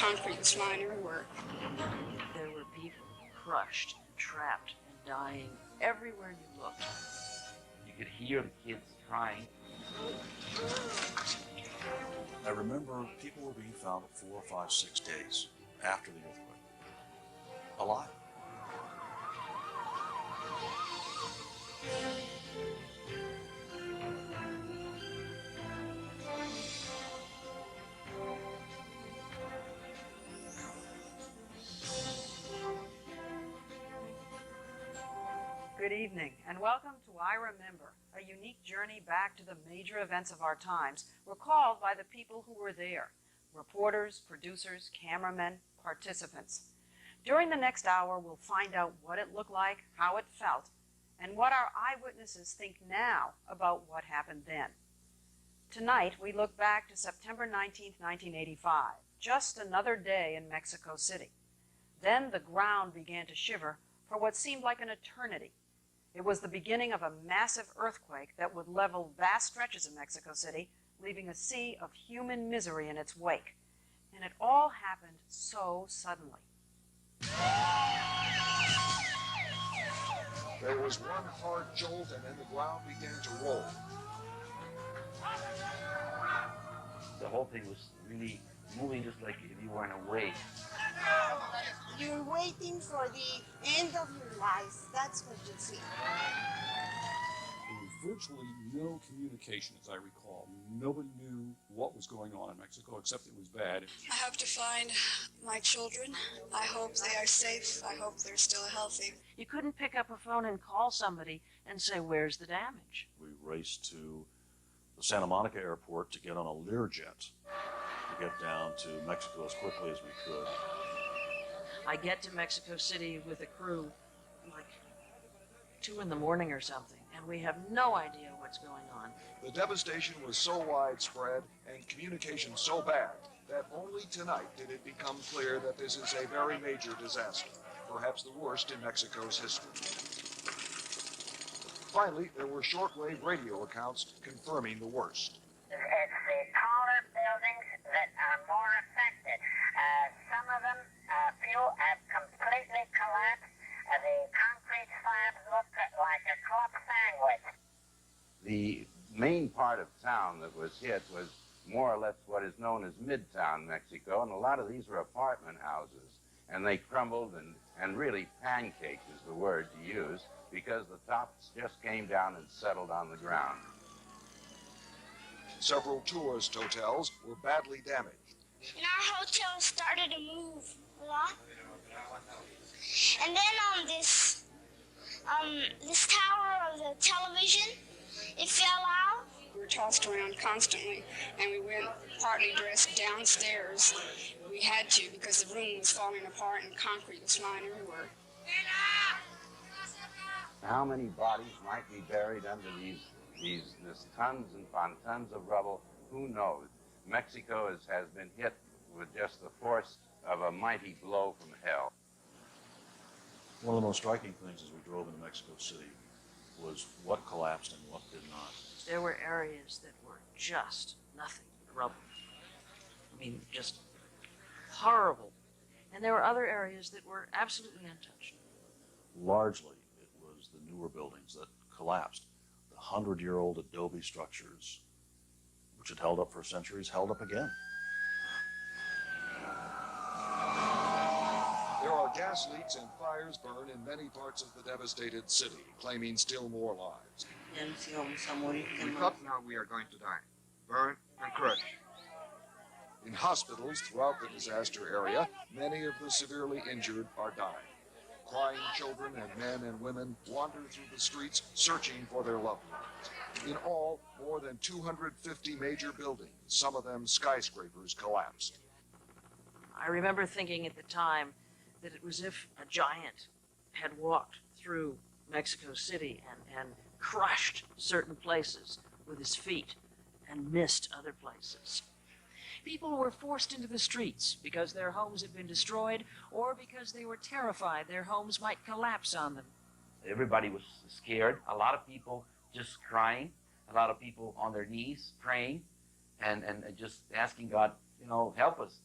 concrete was flying everywhere. There were people crushed, trapped, and dying everywhere you looked. You could hear the kids crying. I remember people were being found 4, 5, 6 days after the earthquake, alive. Good evening, and welcome to I Remember, a unique journey back to the major events of our times, recalled by the people who were there: reporters, producers, cameramen, participants. During the next hour, we'll find out what it looked like, how it felt, and what our eyewitnesses think now about what happened then. Tonight, we look back to September 19, 1985, just another day in Mexico City. Then the ground began to shiver for what seemed like an eternity. It was the beginning of a massive earthquake that would level vast stretches of Mexico City, leaving a sea of human misery in its wake. And it all happened so suddenly. There was one hard jolt, and then the ground began to roll. The whole thing was really moving just like if you were in a wave. You're waiting for the end of your life. That's what you feel. There was virtually no communication, as I recall. Nobody knew what was going on in Mexico, except it was bad. I hope to find my children. I hope they are safe. I hope they're still healthy. You couldn't pick up a phone and call somebody and say, "Where's the damage?" We raced to the Santa Monica airport to get on a Learjet to get down to Mexico as quickly as we could. I get to Mexico City with a crew like 2 in the morning or something, and we have no idea what's going on. The devastation was so widespread and communication so bad that only tonight did it become clear that this is a very major disaster, perhaps the worst in Mexico's history. Finally, there were shortwave radio accounts confirming the worst. It's the taller buildings that are more affected. Some of them, few have completely collapsed. The concrete slabs look like a club sandwich. The main part of town that was hit was more or less what is known as Midtown Mexico, and a lot of these were apartment houses, and they crumbled and really pancaked is the word to use, because the tops just came down and settled on the ground. Several tourist hotels were badly damaged. And our hotel started to move a lot. And then this tower of the television, it fell out. We were tossed around constantly, and we went partly dressed downstairs. We had to because the room was falling apart and concrete was flying everywhere. How many bodies might be buried under this tons and upon tons of rubble? Who knows? Mexico has been hit with just the force of a mighty blow from hell. One of the most striking things as we drove into Mexico City was what collapsed and what did not. There were areas that were just nothing but rubble. I mean, just horrible. And there were other areas that were absolutely untouched. Largely, it was the newer buildings that collapsed. The 100-year-old adobe structures, which had held up for centuries, held up again. There are gas leaks and fires burn in many parts of the devastated city, claiming still more lives. We thought now we are going to die. Burn and crush. In hospitals throughout the disaster area, many of the severely injured are dying. Crying children and men and women wander through the streets searching for their loved ones. In all, more than 250 major buildings, some of them skyscrapers, collapsed. I remember thinking at the time that it was as if a giant had walked through Mexico City and crushed certain places with his feet and missed other places. People were forced into the streets because their homes had been destroyed or because they were terrified their homes might collapse on them. Everybody was scared. A lot of people just crying. A lot of people on their knees praying and just asking God, help us.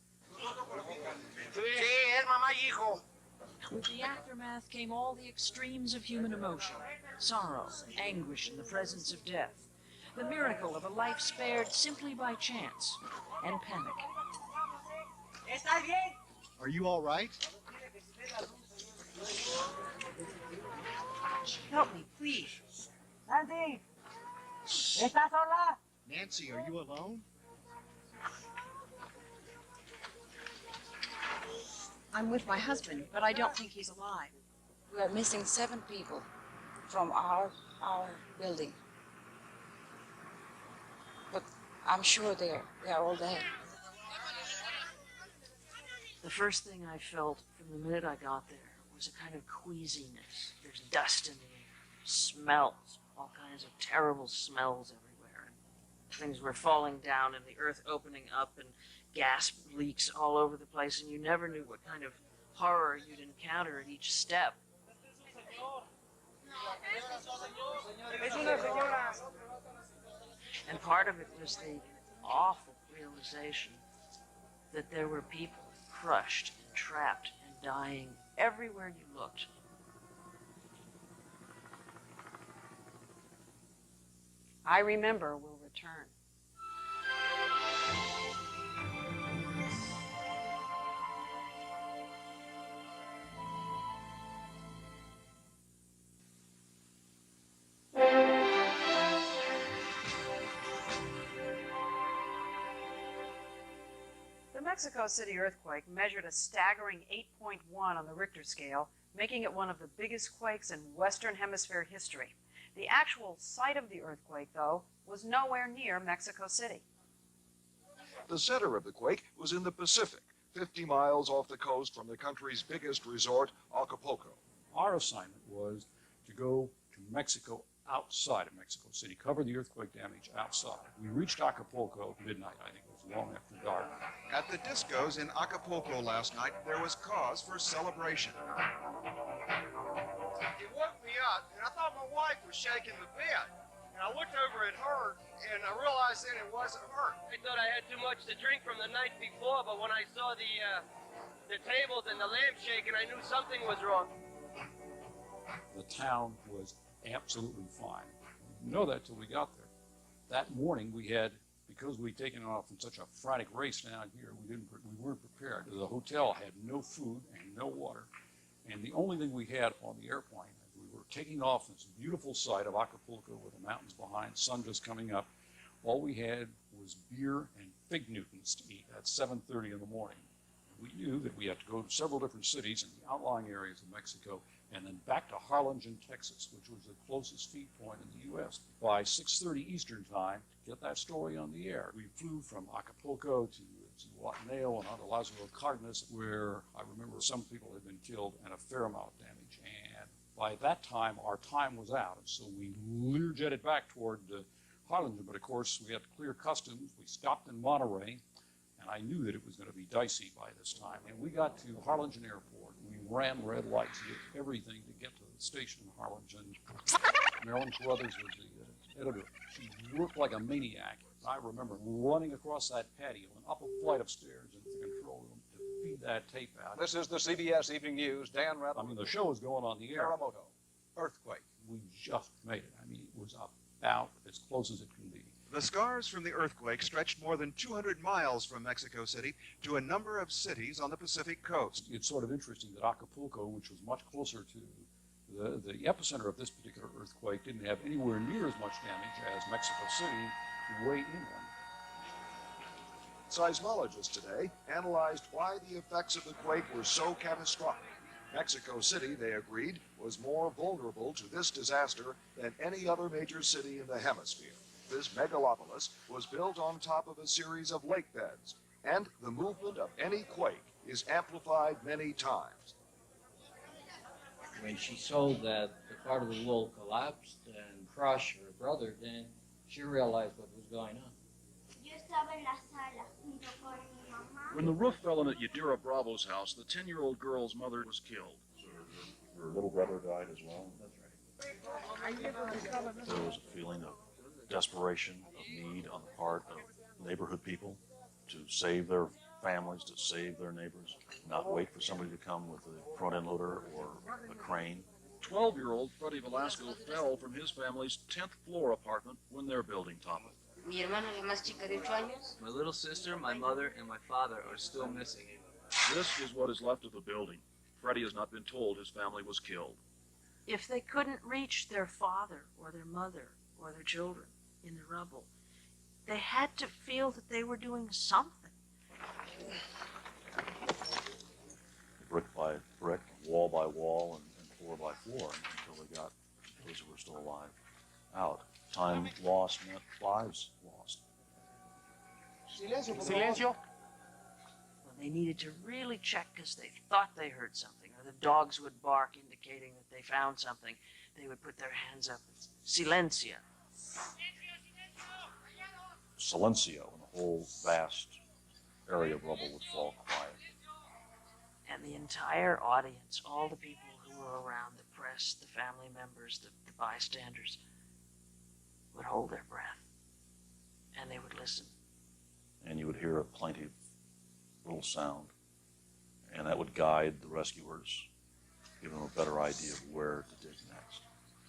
With the aftermath came all the extremes of human emotion: sorrow, anguish in the presence of death, the miracle of a life spared simply by chance, and panic. Are you all right? Help me, please. Nancy, are you alone? I'm with my husband, but I don't think he's alive. We are missing 7 people from our building. But I'm sure they're all dead. The first thing I felt from the minute I got there was a kind of queasiness. There's dust in the air, smells, all kinds of terrible smells everywhere. And things were falling down and the earth opening up and gas leaks all over the place, and you never knew what kind of horror you'd encounter at each step. And part of it was the awful realization that there were people crushed and trapped and dying everywhere you looked. I Remember will return. The Mexico City earthquake measured a staggering 8.1 on the Richter scale, making it one of the biggest quakes in Western Hemisphere history. The actual site of the earthquake, though, was nowhere near Mexico City. The center of the quake was in the Pacific, 50 miles off the coast from the country's biggest resort, Acapulco. Our assignment was to go to Mexico outside of Mexico City, cover the earthquake damage outside. We reached Acapulco at midnight, I think it was long after dark. At the discos in Acapulco last night, there was cause for celebration. It woke me up, and I thought my wife was shaking the bed. And I looked over at her, and I realized that it wasn't her. I thought I had too much to drink from the night before, but when I saw the tables and the lamp shaking, I knew something was wrong. The town was absolutely fine. We didn't know that till we got there. That morning we had, because we'd taken off in such a frantic race down here, we weren't prepared. The hotel had no food and no water, and the only thing we had on the airplane, we were taking off this beautiful site of Acapulco with the mountains behind, sun just coming up. All we had was beer and fig Newtons to eat at 7:30 in the morning. We knew that we had to go to several different cities in the outlying areas of Mexico and then back to Harlingen, Texas, which was the closest feed point in the U.S. By 6:30 Eastern time, to get that story on the air, we flew from Acapulco to Guatemala and on to Lázaro Cárdenas, where I remember some people had been killed and a fair amount of damage. And by that time, our time was out, and so we Learjetted back toward Harlingen. But of course, we had to clear customs. We stopped in Monterey, and I knew that it was going to be dicey by this time. And we got to Harlingen Airport. We ran red lights, did everything to get to the station in Harlingen. Marilyn Carruthers was the editor. She worked like a maniac. I remember running across that patio and up a flight of stairs into the control room to feed that tape out. This is the CBS Evening News. Dan Rather. I mean, the show was going on the air. Terremoto. Earthquake. We just made it. I mean, it was about as close as it can be. The scars from the earthquake stretched more than 200 miles from Mexico City to a number of cities on the Pacific coast. It's sort of interesting that Acapulco, which was much closer to the epicenter of this particular earthquake, didn't have anywhere near as much damage as Mexico City, way inland. Seismologists today analyzed why the effects of the quake were so catastrophic. Mexico City, they agreed, was more vulnerable to this disaster than any other major city in the hemisphere. This megalopolis was built on top of a series of lake beds, and the movement of any quake is amplified many times. When she saw that the part of the wall collapsed and crushed her brother, then she realized what was going on. When the roof fell in at Yadira Bravo's house, the 10-year-old girl's mother was killed. Her little brother died as well. That's right. There was a feeling of desperation, of need on the part of neighborhood people to save their families to save their neighbors, not wait for somebody to come with a front end loader or a crane. 12-year-old Freddie Velasco fell from his family's 10th floor apartment when their building toppled. My little sister, my mother, and my father are still missing. This is what is left of the building. Freddie has not been told his family was killed. If they couldn't reach their father or their mother or their children in the rubble, they had to feel that they were doing something. Brick by brick, wall by wall, and floor by floor until they got those who were still alive out. Time lost meant lives lost. Silencio. When they needed to really check because they thought they heard something, or the dogs would bark indicating that they found something, they would put their hands up and silencia. Silencio, and the whole vast area of rubble would fall quiet. And the entire audience, all the people who were around, the press, the family members, the bystanders, would hold their breath, and they would listen. And you would hear a plaintive little sound, and that would guide the rescuers, give them a better idea of where to dig next.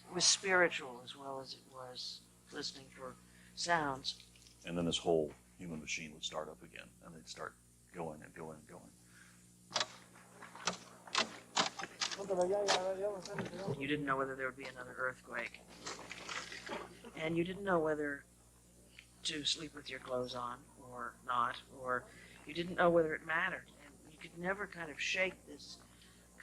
It was spiritual as well as it was listening for sounds. And then this whole human machine would start up again, and they'd start going and going and going. You didn't know whether there would be another earthquake. And you didn't know whether to sleep with your clothes on or not, or you didn't know whether it mattered. And you could never kind of shake this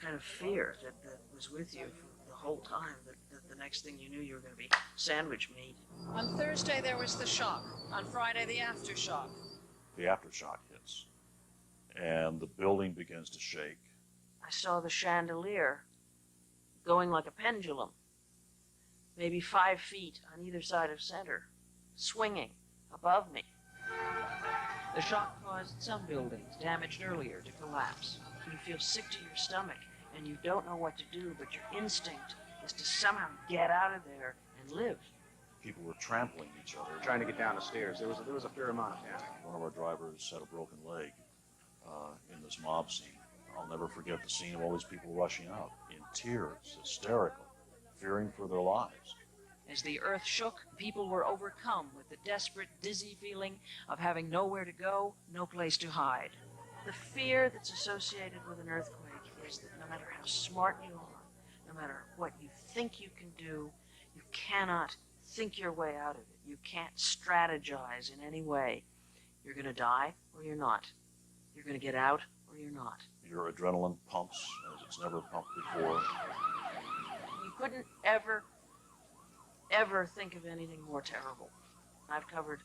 kind of fear that was with you for the whole time, that the next thing you knew you were going to be sandwich meat. On Thursday, there was the shock. On Friday, the aftershock. The aftershock hits, and the building begins to shake. I saw the chandelier going like a pendulum, maybe 5 feet on either side of center, swinging above me. The shock caused some buildings, damaged earlier, to collapse. You feel sick to your stomach, and you don't know what to do, but your instinct is to somehow get out of there and live. People were trampling each other. Trying to get down the stairs. There was a fair amount of panic. One of our drivers had a broken leg in this mob scene. I'll never forget the scene of all these people rushing out in tears, hysterical, fearing for their lives. As the earth shook, people were overcome with the desperate, dizzy feeling of having nowhere to go, no place to hide. The fear that's associated with an earthquake is that no matter how smart you are, no matter what you think you can do, you cannot think your way out of it. You can't strategize in any way. You're going to die or you're not. You're going to get out or you're not. Your adrenaline pumps as it's never pumped before. You couldn't ever think of anything more terrible. I've covered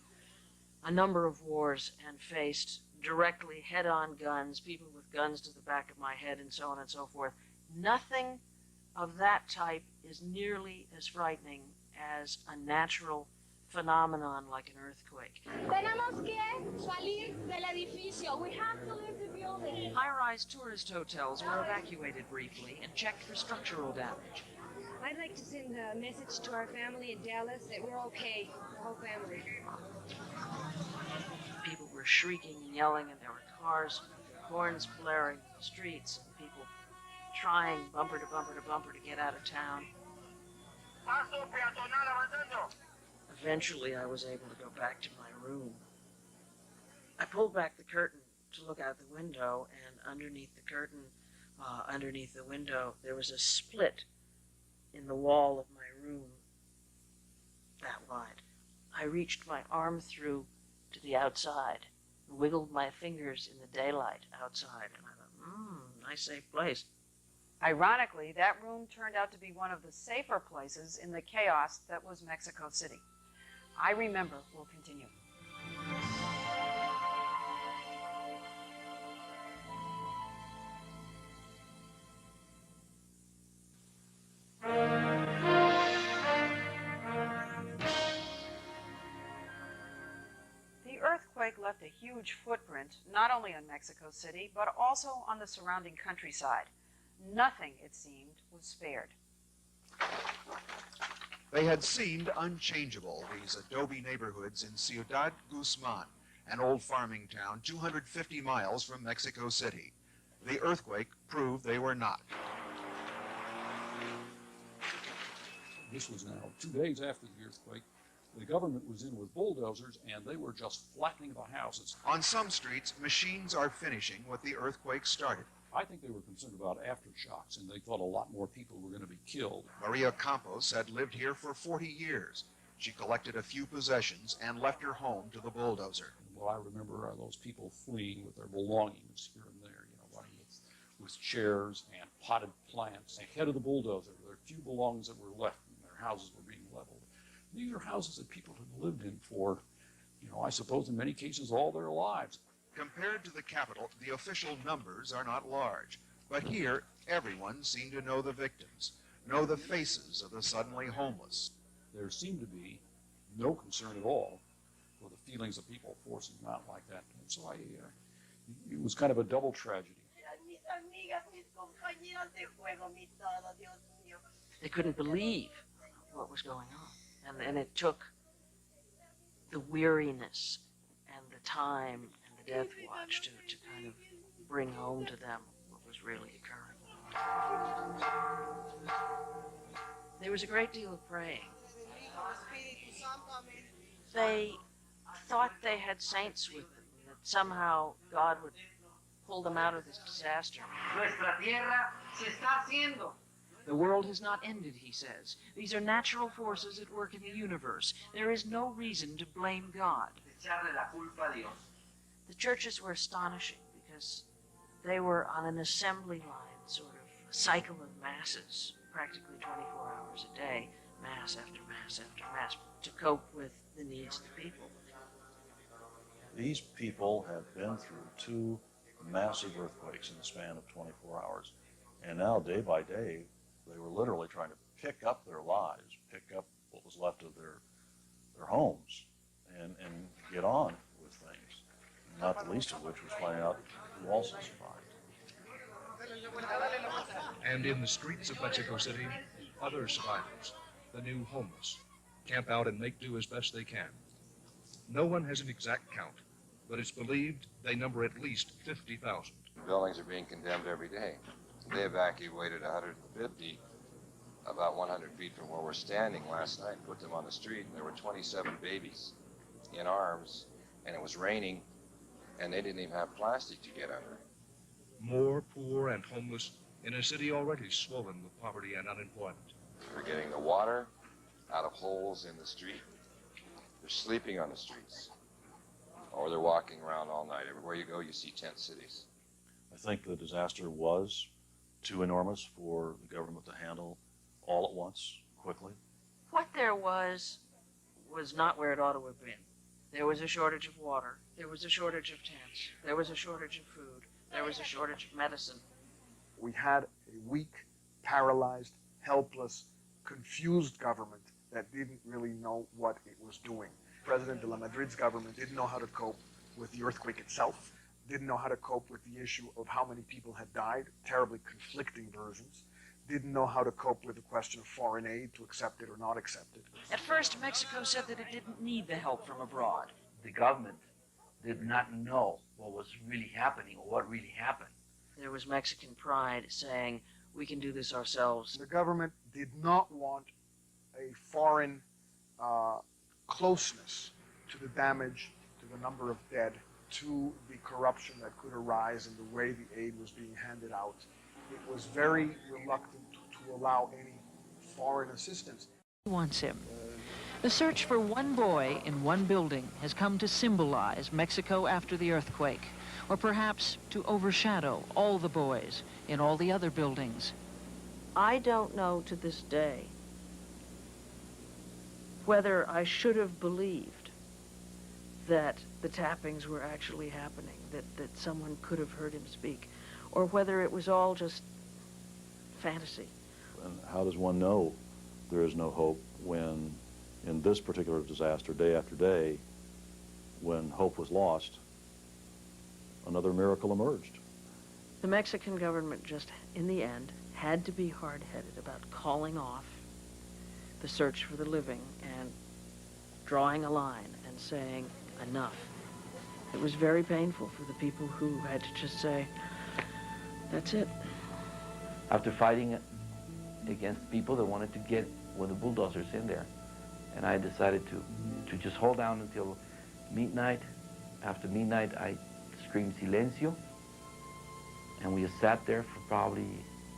a number of wars and faced directly head-on guns, people with guns to the back of my head and so on and so forth. Nothing of that type is nearly as frightening as a natural phenomenon like an earthquake. Tenemos que salir del edificio. We have to leave the building. High-rise tourist hotels were evacuated briefly and checked for structural damage. I'd like to send a message to our family in Dallas that we're okay, the whole family. People were shrieking and yelling, and there were cars, horns blaring in the streets, and people trying bumper to bumper to bumper to get out of town. Eventually, I was able to go back to my room. I pulled back the curtain to look out the window, and underneath the curtain, underneath the window, there was a split in the wall of my room, that wide. I reached my arm through to the outside and wiggled my fingers in the daylight outside, and I thought, nice safe place. Ironically, that room turned out to be one of the safer places in the chaos that was Mexico City. I Remember will continue. The earthquake left a huge footprint, not only on Mexico City, but also on the surrounding countryside. Nothing, it seemed, was spared. They had seemed unchangeable, these adobe neighborhoods in Ciudad Guzman, an old farming town 250 miles from Mexico City. The earthquake proved they were not. This was now 2 days after the earthquake. The government was in with bulldozers, and they were just flattening the houses. On some streets, machines are finishing what the earthquake started. I think they were concerned about aftershocks, and they thought a lot more people were going to be killed. Maria Campos had lived here for 40 years. She collected a few possessions and left her home to the bulldozer. Well, I remember those people fleeing with their belongings here and there, running with chairs and potted plants. Ahead of the bulldozer, there were few belongings that were left, and their houses were being leveled. These are houses that people have lived in for, I suppose in many cases all their lives. Compared to the capital, the official numbers are not large. But here, everyone seemed to know the victims, know the faces of the suddenly homeless. There seemed to be no concern at all for the feelings of people forcing them out like that. And so it was kind of a double tragedy. They couldn't believe what was going on. And it took the weariness and the time and the death watch to kind of bring home to them what was really occurring. There was a great deal of praying. They thought they had saints with them, that somehow God would pull them out of this disaster. Nuestra tierra se está haciendo. The world has not ended, he says. These are natural forces at work in the universe. There is no reason to blame God. The churches were astonishing because they were on an assembly line, sort of a cycle of masses, practically 24 hours a day, mass after mass after mass, to cope with the needs of the people. These people have been through 2 massive earthquakes in the span of 24 hours. And now, day by day, they were literally trying to pick up their lives, pick up what was left of their homes, and get on with things. Not the least of which was finding out who also survived. And in the streets of Mexico City, other survivors, the new homeless, camp out and make do as best they can. No one has an exact count, but it's believed they number at least 50,000. Buildings are being condemned every day. They evacuated 150 about 100 feet from where we're standing last night, put them on the street, and there were 27 babies in arms, and it was raining, and they didn't even have plastic to get under. More poor and homeless in a city already swollen with poverty and unemployment. They're getting the water out of holes in the street. They're sleeping on the streets, or they're walking around all night. Everywhere you go, you see tent cities. I think the disaster was too enormous for the government to handle all at once, quickly. What there was not where it ought to have been. There was a shortage of water. There was a shortage of tents. There was a shortage of food. There was a shortage of medicine. We had a weak, paralyzed, helpless, confused government that didn't really know what it was doing. President de la Madrid's government didn't know how to cope with the earthquake itself, didn't know how to cope with the issue of how many people had died, terribly conflicting versions, didn't know how to cope with the question of foreign aid, to accept it or not accept it. At first, Mexico said that it didn't need the help from abroad. The government did not know what was really happening or what really happened. There was Mexican pride saying, we can do this ourselves. The government did not want a foreign closeness to the damage, to the number of dead, to the corruption that could arise in the way the aid was being handed out. It was very reluctant to allow any foreign assistance. Wants him. The search for one boy in one building has come to symbolize Mexico after the earthquake, or perhaps to overshadow all the boys in all the other buildings. I don't know to this day whether I should have believed that the tappings were actually happening, that someone could have heard him speak, or whether it was all just fantasy. And how does one know there is no hope when, in this particular disaster, day after day, when hope was lost, another miracle emerged? The Mexican government just, in the end, had to be hard-headed about calling off the search for the living and drawing a line and saying, enough. It was very painful for the people who had to just say, that's it. After fighting against people that wanted to get with the bulldozers in there, and I decided to just hold down until midnight. After midnight, I screamed silencio, and we just sat there for probably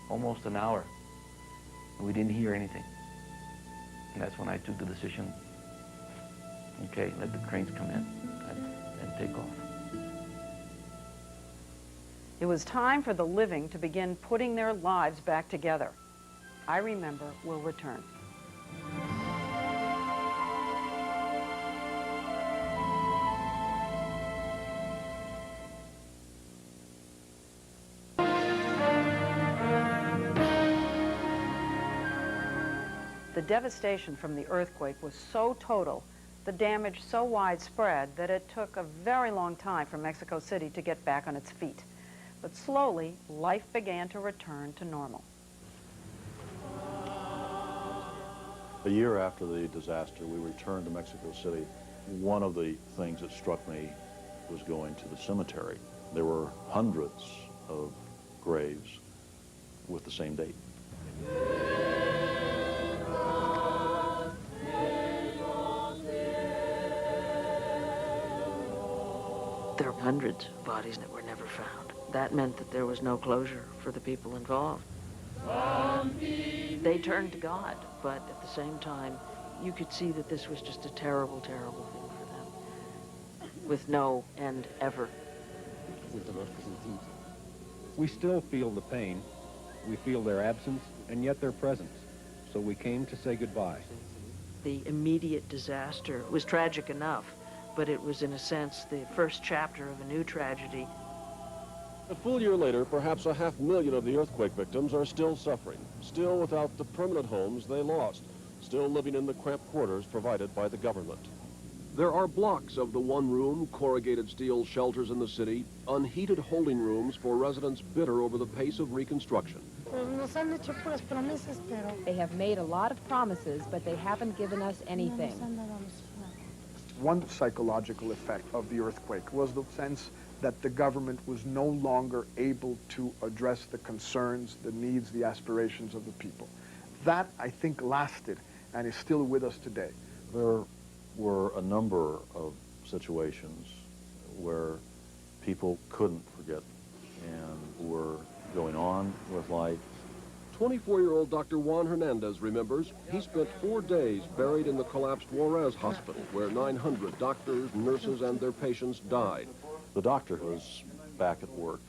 almost an hour, and we didn't hear anything. And that's when I took the decision, okay, let the cranes come in and take off. It was time for the living to begin putting their lives back together. I Remember will return. The devastation from the earthquake was so total, the damage so widespread, that it took a very long time for Mexico City to get back on its feet. But slowly, life began to return to normal. A year after the disaster, we returned to Mexico City. One of the things that struck me was going to the cemetery. There were hundreds of graves with the same date. There were hundreds of bodies that were never found. That meant that there was no closure for the people involved. They turned to God, but at the same time, you could see that this was just a terrible, terrible thing for them, with no end ever. We still feel the pain. We feel their absence and yet their presence. So we came to say goodbye. The immediate disaster was tragic enough, but it was, in a sense, the first chapter of a new tragedy. A full year later, perhaps 500,000 of the earthquake victims are still suffering, still without the permanent homes they lost, still living in the cramped quarters provided by the government. There are blocks of the one-room, corrugated steel shelters in the city, unheated holding rooms for residents bitter over the pace of reconstruction. They have made a lot of promises, but they haven't given us anything. One psychological effect of the earthquake was the sense that the government was no longer able to address the concerns, the needs, the aspirations of the people. That, I think, lasted and is still with us today. There were a number of situations where people couldn't forget and were going on with life. 24-year-old Dr. Juan Hernandez remembers he spent 4 days buried in the collapsed Juarez Hospital, where 900 doctors, nurses, and their patients died. The doctor was back at work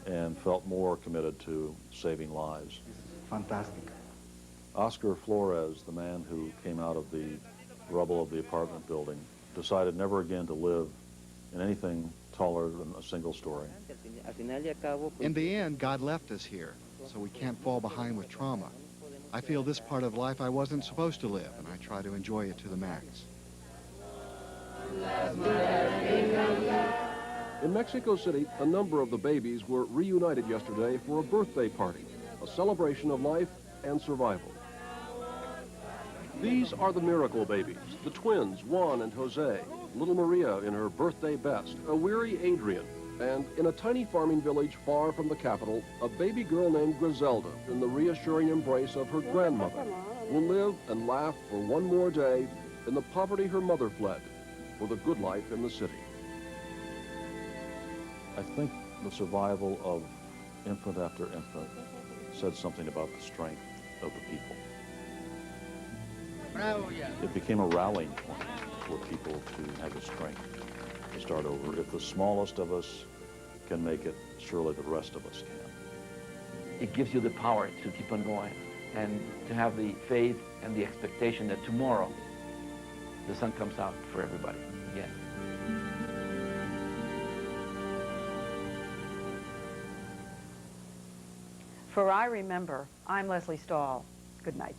and felt more committed to saving lives. Fantastic. Oscar Flores, the man who came out of the rubble of the apartment building, decided never again to live in anything taller than a single story. In the end, God left us here, so we can't fall behind with trauma. I feel this part of life I wasn't supposed to live, and I try to enjoy it to the max. In Mexico City, a number of the babies were reunited yesterday for a birthday party, a celebration of life and survival. These are the miracle babies, the twins, Juan and Jose, little Maria in her birthday best, a weary Adrian, and in a tiny farming village far from the capital, a baby girl named Griselda in the reassuring embrace of her grandmother, will live and laugh for one more day in the poverty her mother fled for the good life in the city. I think the survival of infant after infant said something about the strength of the people. It became a rallying point for people to have the strength to start over. If the smallest of us can make it, surely the rest of us can. It gives you the power to keep on going and to have the faith and the expectation that tomorrow the sun comes out for everybody again. For I Remember, I'm Lesley Stahl. Good night.